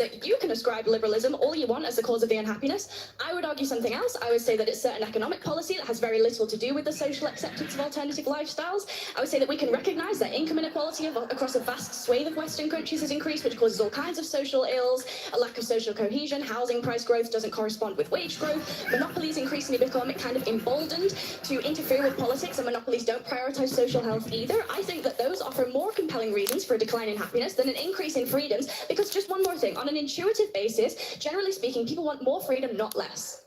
that you can ascribe liberalism all you want as the cause of the unhappiness. I would argue something else. I would say that it's certain economic policy that has very little to do with the social acceptance of alternative lifestyles. I would say that we can recognize that income inequality across a vast swathe of Western countries has increased, which causes all kinds of social ills, a lack of social cohesion, housing price growth doesn't correspond with wage growth, monopolies increasingly become kind of emboldened to interfere with politics, and monopolies don't prioritize social health either. I think that those offer more compelling reasons for a decline in happiness than an increase in freedoms, because just one more thing, on an intuitive basis, generally speaking, people want more freedom, not less.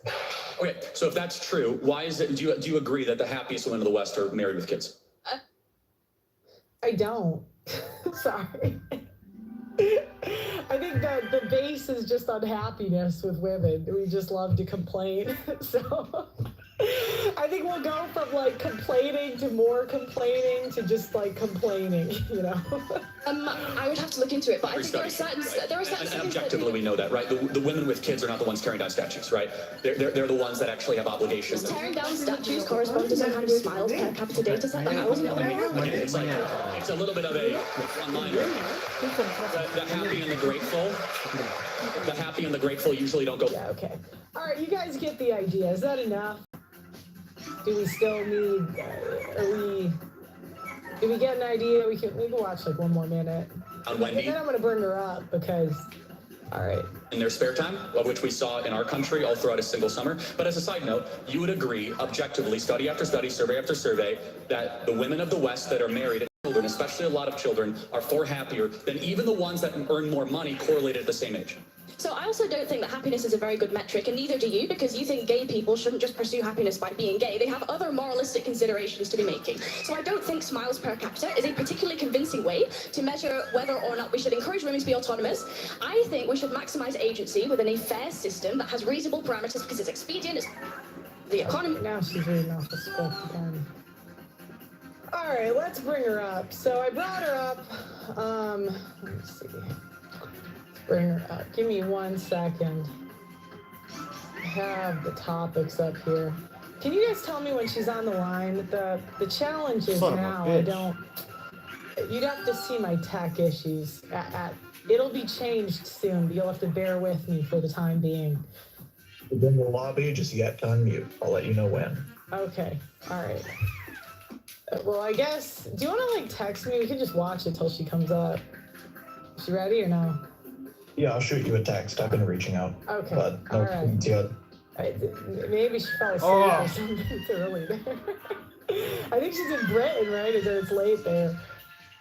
Okay, so if that's true, why is it, do you agree that the happiest women in the West are married with kids? I don't. Sorry. I think that the base is just unhappiness with women. We just love to complain. So I think we'll go from like complaining to more complaining to just like complaining, you know? I would have to look into it, but I think there are certain and objectively we know that, right? The women with kids are not the ones tearing down statues, right? They're the ones that actually have obligations. Tearing down statues correspond to some kind of smiles per capita data set. I wasn't aware. It's like, it's a little bit of a one-liner. The happy and the grateful. The happy and the grateful usually don't go. Yeah, okay. All right, you guys get the idea. Is that enough? Do we still need, do we get an idea? We can watch like one more minute. On Wendy. And then I'm going to bring her up because, all right. In their spare time, of which we saw in our country all throughout a single summer. But as a side note, you would agree, objectively, study after study, survey after survey, that the women of the West that are married, children, especially a lot of children, are far happier than even the ones that earn more money correlated at the same age. So I also don't think that happiness is a very good metric, and neither do you, because you think gay people shouldn't just pursue happiness by being gay. They have other moralistic considerations to be making. So I don't think smiles per capita is a particularly convincing way to measure whether or not we should encourage women to be autonomous. I think we should maximize agency within a fair system that has reasonable parameters because it's expedient, it's the economy. Now she's reading off the script again. All right, let's bring her up. So I brought her up. Let me see. Bring her up. Give me 1 second. I have the topics up here. Can you guys tell me when she's on the line? The challenge is now. I don't. You'd have to see my tech issues. It'll be changed soon, but you'll have to bear with me for the time being. In the lobby, just yet to unmute. I'll let you know when. Okay. All right. Well, I guess. Do you want to like text me? We can just watch it till she comes up. Is she ready or no? Yeah, I'll shoot you a text. I've been reaching out. Okay. But no tweets yet. Maybe she fell asleep or something. It's early there. I think she's in Britain, right? Or it's late there.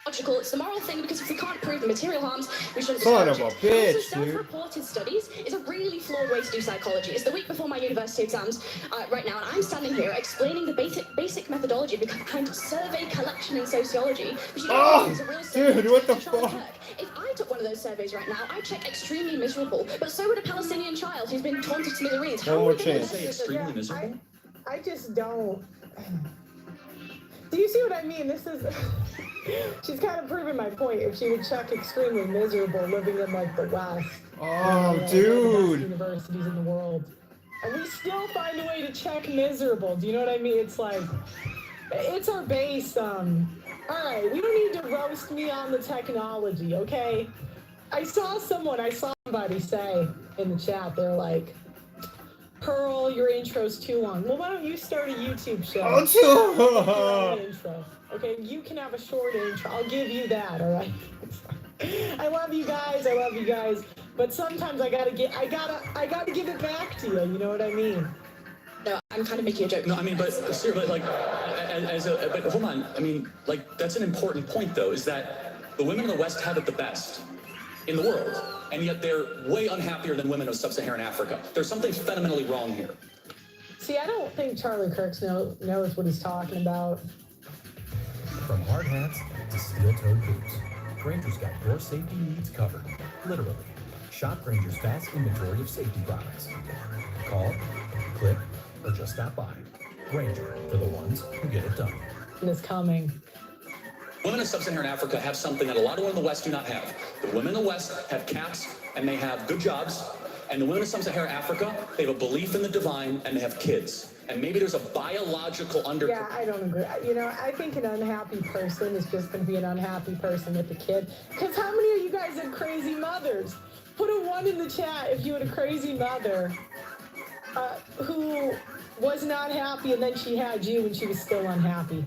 Logical. It's the moral thing, because if we can't prove the material harms, we shouldn't. Son of a bitch, dude. Self-reported studies is a really flawed way to do psychology. It's the week before my university exams right now, and I'm standing here explaining the basic methodology behind survey collection in sociology. Which you don't think is a real survey. Dude, what the fuck? If I took one of those surveys right now, I'd check extremely miserable. But so would a Palestinian child who's been taunted to smithereens. One more chance. Extremely miserable. I just don't. Do you see what I mean? This is. She's kind of proving my point. If she would check extremely miserable living in like the West. Oh, the dude. best universities in the world. And we still find a way to check miserable. Do you know what I mean? It's like, it's our base. All right, we don't need to roast me on the technology, okay? I saw somebody say in the chat, they're like, Pearl, your intro's too long. Well, why don't you start a YouTube show? Oh, Intro. Okay, you can have a short intro. I'll give you that, all right? I love you guys. But sometimes I gotta give it back to you. You know what I mean? No, I'm kind of making a joke. No, I mean, but seriously, like, but hold on. I mean, like, that's an important point, though, is that the women in the West have it the best in the world, and yet they're way unhappier than women of sub-Saharan Africa. There's something fundamentally wrong here. See, I don't think Charlie Kirk knows what he's talking about. From hard hats to steel-toed boots, Granger's got your safety needs covered. Literally. Shop Granger's vast inventory of safety products. Call, click, or just stop by. Granger, for the ones who get it done. And it's coming. Women in sub-Saharan Africa have something that a lot of women in the West do not have. The women in the West have cats, and they have good jobs. And the women in sub-Saharan Africa, they have a belief in the divine, and they have kids. And maybe there's a biological Yeah, I don't agree. You know, I think an unhappy person is just going to be an unhappy person with a kid. Because how many of you guys are crazy mothers? put a 1 in the chat if you had a crazy mother who was not happy and then she had you and she was still unhappy.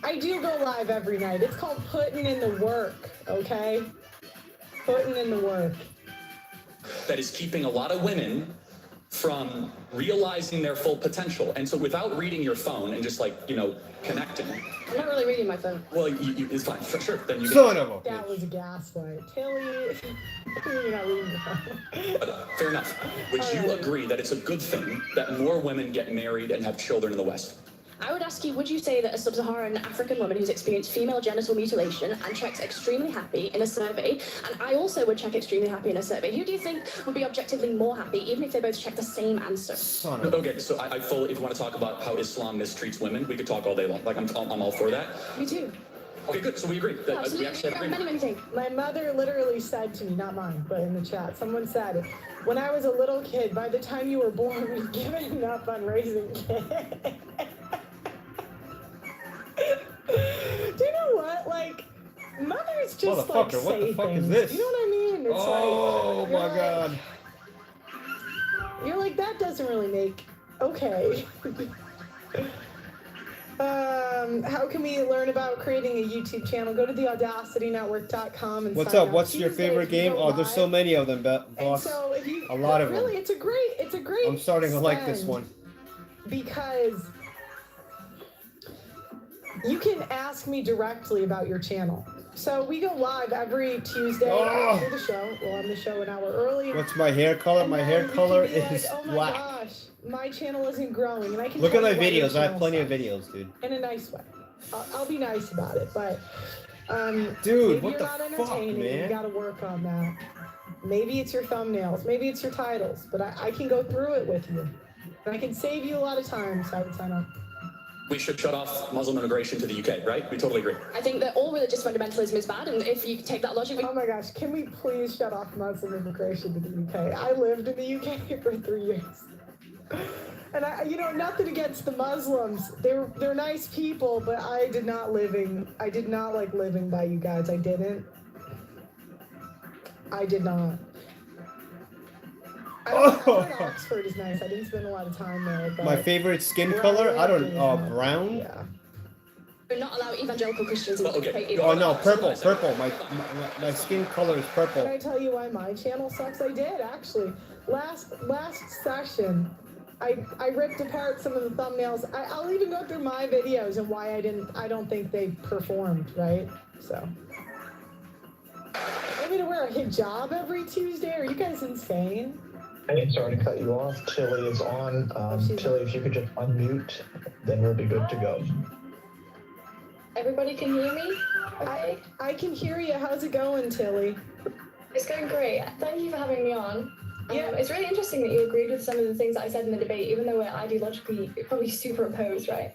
I do go live every night. It's called putting in the work, okay? Putting in the work. That is keeping a lot of women from realizing their full potential. And so without reading your phone and just like, you know, connecting. I'm not really reading my phone. Well, it's fine, for sure. Then you Son of a That was a gaslight. Tilly, you're not reading your phone. But, fair enough. Would you agree that it's a good thing that more women get married and have children in the West? I would ask you, would you say that a sub-Saharan African woman who's experienced female genital mutilation and checks extremely happy in a survey, and I also would check extremely happy in a survey, who do you think would be objectively more happy, even if they both check the same answer? Son of a... Okay, so I fully, if you want to talk about how Islam mistreats women, we could talk all day long. Like, I'm all for that. Me too. Okay, good. So we agree. That, Absolutely. we actually agree. Many things. My mother literally said to me, not mine, but in the chat, someone said, when I was a little kid, by the time you were born, we'd given up on raising kids. Do you know what? Like, mothers just like Motherfucker, say what the fuck things. is this? You know what I mean? It's Oh like, my you're god. Like, you're like, that doesn't really make okay. How can we learn about creating a YouTube channel? Go to theaudacitynetwork.com and What's sign up? What's your Tuesday, favorite if you game? go Oh, there's so live. many of them, And boss. so if you, A lot of them. really, it's a great. I'm starting to like this one. Because you can ask me directly about your channel. So we go live every Tuesday Oh. after the show. We'll end the show an hour early. What's my hair color? And My then hair we can color be like, is oh my black. gosh, my channel isn't growing, and I can Look tell at my you why your videos. I have channel plenty of sucks. videos, dude. In a nice way. I'll be nice about it, but Dude, maybe what you're the not fuck, entertaining. You man? gotta work on that. Maybe it's your thumbnails, maybe it's your titles, but I can go through it with you. And I can save you a lot of time, so I would sign up. We should shut off Muslim immigration to the UK, right? We totally agree. I think that all religious fundamentalism is bad, and if you take that logic, Oh my gosh, can we please shut off Muslim immigration to the UK? I lived in the UK for 3 years. And you know, nothing against the Muslims. They're nice people, but I did not like living by you guys. I did not. I heard Oxford is nice. I didn't spend a lot of time there. But My favorite skin where color? I don't live know. is Brown? Yeah. we're not allowed evangelical Christians in the Okay. UK either. Oh no, purple, purple. My skin color is Can purple. I tell you why my channel sucks? I did actually. Last session, I ripped apart some of the thumbnails. I'll even go through my videos and why I don't think they performed, right? So. Want me to wear a hijab every Tuesday? Are you guys insane? Hey, sorry to cut you off. Tilly is on. Tilly, if you could just unmute, then we'll be good to go. Everybody can hear me? Okay. I can hear you. How's it going, Tilly? It's going great. Thank you for having me on. Yeah. It's really interesting that you agreed with some of the things that I said in the debate, even though we're ideologically probably super opposed, right?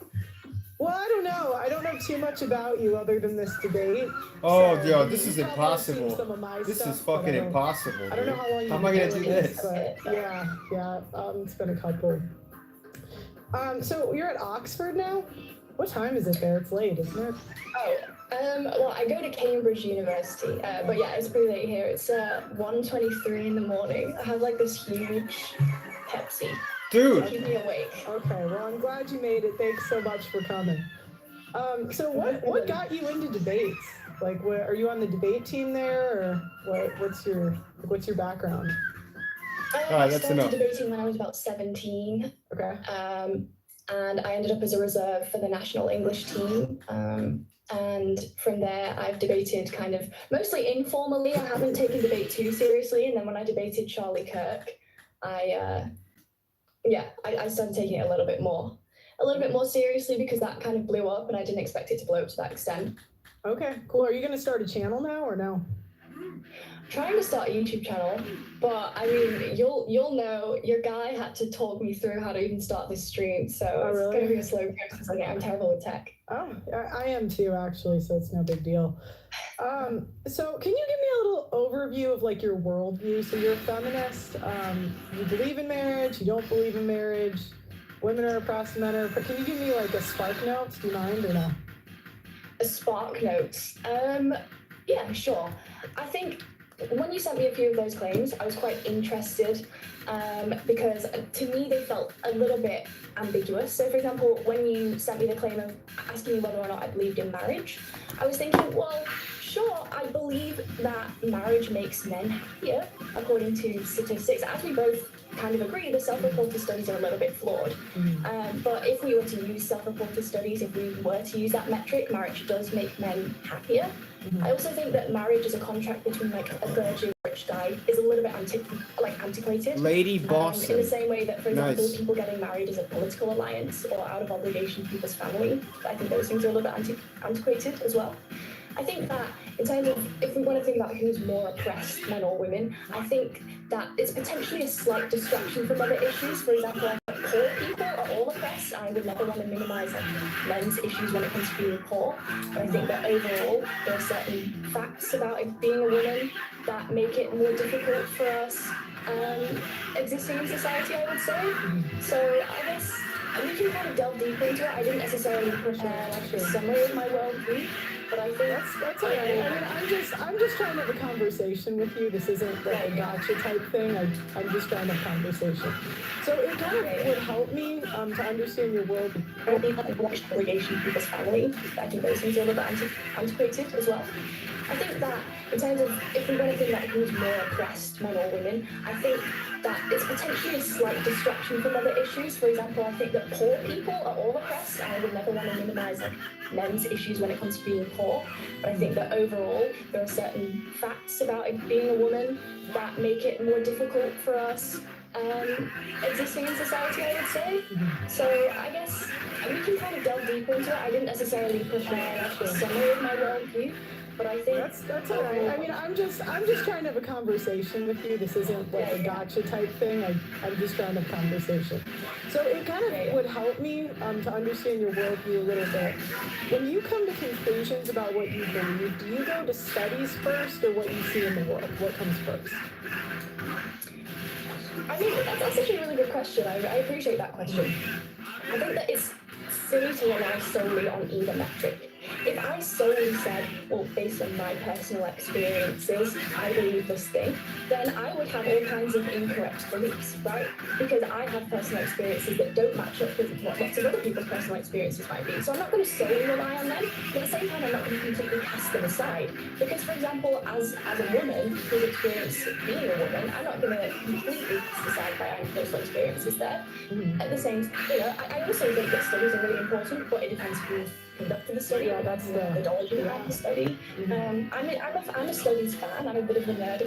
Well, I don't know. I don't know too much about you other than this debate. Oh, So, yo, this you is probably have seen impossible. some of my This stuff, is but fucking I don't- impossible, I don't know dude. how long you've How am I gonna been do doing this? But yeah. It's been a couple. So you're at Oxford now? What time is it there? It's late, isn't it? Well, I go to Cambridge University, but yeah, it's pretty late here. It's 1:23 in the morning. I have like this huge Pepsi. Dude, Keep me awake. Okay, well, I'm glad you made it. Thanks so much for coming. So what got you into debates? Like, are you on the debate team there, or what's your background? Alright, I that's started enough. debating when I was about 17, Okay. and I ended up as a reserve for the national English team. And from there, I've debated kind of mostly informally. I haven't taken debate too seriously. And then when I debated Charlie Kirk, I started taking it a little bit more seriously because that kind of blew up, and I didn't expect it to blow up to that extent. Okay, cool. Are you gonna start a channel now or no? Trying to start a YouTube channel, but I mean, you'll know. Your guy had to talk me through how to even start this stream, so it's really? going to be a slow process. I'm terrible with tech. Oh, I am too, actually, so it's no big deal. So can you give me a little overview of like your worldview? So you're a feminist. You believe in marriage. You don't believe in marriage. Women are oppressed. Men are. Can you give me like a spark notes? Do you mind or no? A spark notes. Yeah, sure. I think When you sent me a few of those claims, I was quite interested because to me they felt a little bit ambiguous. So, for example, when you sent me the claim of asking me whether or not I believed in marriage, I was thinking, well, sure, I believe that marriage makes men happier, according to statistics. As we both kind of agree, the self-reported studies are a little bit flawed. But if we were to use self-reported studies, if we were to use that metric, marriage does make men happier. I also think that marriage as a contract between like a clergy and a rich guy is a little bit antiquated. Lady In Boston. the same way that, for example, Nice. people getting married as a political alliance or out of obligation to people's family, I think those things are a little bit antiquated as well. I think that in terms of if we want to think about who's more oppressed, men or women, I think that it's potentially a slight distraction from other issues. For example, I think poor people are all oppressed. I would never want to minimize like men's issues when it comes to being poor. But I think that overall there are certain facts about it being a woman that make it more difficult for us existing in society, I would say. So I guess we can kind of delve deeper into it. I didn't necessarily prepare like a summary of my worldview, but I think That's all right. I mean, I'm just trying to have a conversation with you. This isn't like a gotcha type thing. I'm just trying to have a conversation. So it kind of would help me to understand your world. I think that watched obligation to people's family. I think those things are a little bit antiquated as well. I think that in terms of if we want to think about who's more oppressed, men or women, I think that it's potentially a slight distraction from other issues. For example, I think that poor people are all oppressed, and I would never want to minimize like men's issues when it comes to being poor. But I think that overall there are certain facts about it being a woman that make it more difficult for us existing in society, I would say. So I guess we can kind of delve deeper into it. I didn't necessarily prepare a summary of my worldview, but I think That's all right. I mean, I'm just trying to have a conversation with you. This isn't like a gotcha type thing. I'm just trying to have a conversation. So it kind of would help me to understand your worldview a little bit. When you come to conclusions about what you believe, do you go to studies first or what you see in the world? What comes first? I mean, that's actually a really good question. I appreciate that question. I think that it's silly to rely solely on either metric. If I solely said, well, based on my personal experiences, I believe this thing, then I would have all kinds of incorrect beliefs, right? Because I have personal experiences that don't match up with what lots of other people's personal experiences might be. So I'm not going to solely rely on them, but at the same time, I'm not going to completely cast them aside. Because, for example, as a woman who's experienced being a woman, I'm not going to completely cast aside my own personal experiences there. At the same, I also think that studies are really important, but it depends who conducted the study. Yeah, that's the methodology behind the study. I'm a studies fan. I'm a bit of a nerd